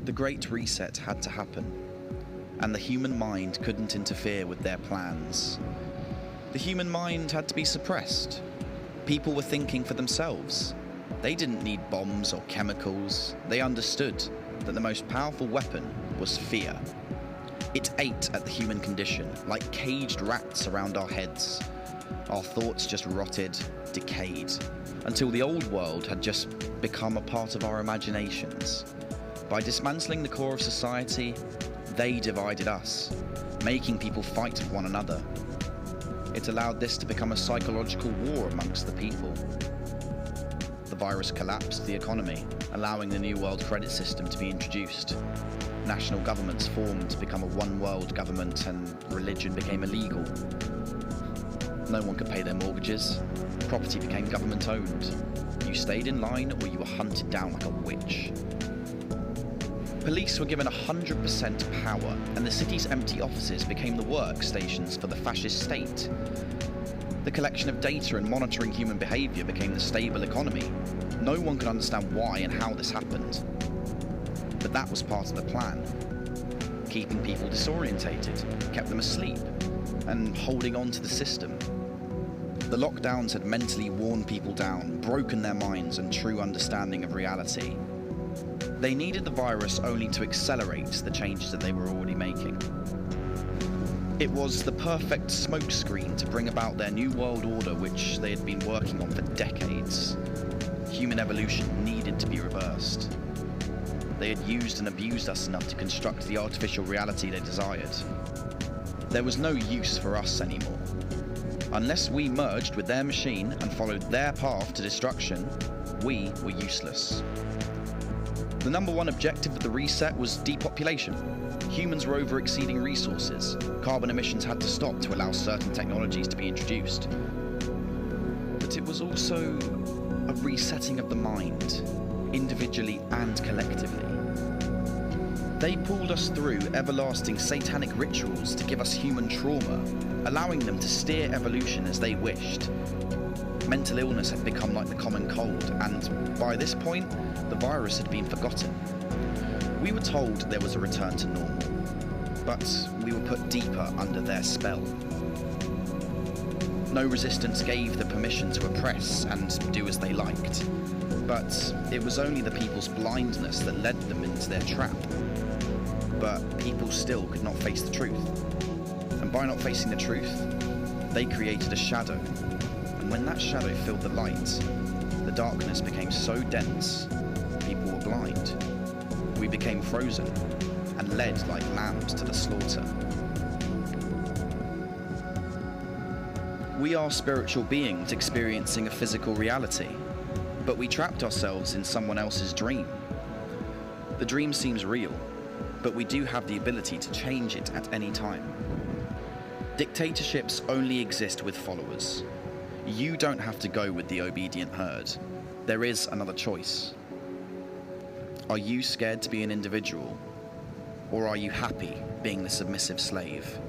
The Great Reset had to happen, and the human mind couldn't interfere with their plans. The human mind had to be suppressed. People were thinking for themselves. They didn't need bombs or chemicals. They understood that the most powerful weapon was fear. It ate at the human condition like caged rats around our heads. Our thoughts just rotted, decayed, until the old world had just become a part of our imaginations. By dismantling the core of society, they divided us, making people fight one another. It allowed this to become a psychological war amongst the people. The virus collapsed the economy, allowing the New World credit system to be introduced. National governments formed to become a one-world government, and religion became illegal. No one could pay their mortgages. Property became government-owned. You stayed in line or you were hunted down like a witch. Police were given 100% power, and the city's empty offices became the workstations for the fascist state. The collection of data and monitoring human behaviour became the stable economy. No one could understand why and how this happened. But that was part of the plan. Keeping people disorientated, kept them asleep, and holding on to the system. The lockdowns had mentally worn people down, broken their minds and true understanding of reality. They needed the virus only to accelerate the changes that they were already making. It was the perfect smokescreen to bring about their new world order, which they had been working on for decades. Human evolution needed to be reversed. They had used and abused us enough to construct the artificial reality they desired. There was no use for us anymore. Unless we merged with their machine and followed their path to destruction, we were useless. The number one objective of the reset was depopulation. Humans were over-exceeding resources. Carbon emissions had to stop to allow certain technologies to be introduced. But it was also a resetting of the mind, individually and collectively. They pulled us through everlasting satanic rituals to give us human trauma, allowing them to steer evolution as they wished. Mental illness had become like the common cold, and by this point, the virus had been forgotten. We were told there was a return to normal, but we were put deeper under their spell. No resistance gave the permission to oppress and do as they liked, but it was only the people's blindness that led them into their trap. But people still could not face the truth, and by not facing the truth, they created a shadow, and when that shadow filled the light, the darkness became so dense, people were blind. We became frozen and led like lambs to the slaughter. We are spiritual beings experiencing a physical reality, but we trapped ourselves in someone else's dream. The dream seems real, but we do have the ability to change it at any time. Dictatorships only exist with followers. You don't have to go with the obedient herd. There is another choice. Are you scared to be an individual, or are you happy being the submissive slave?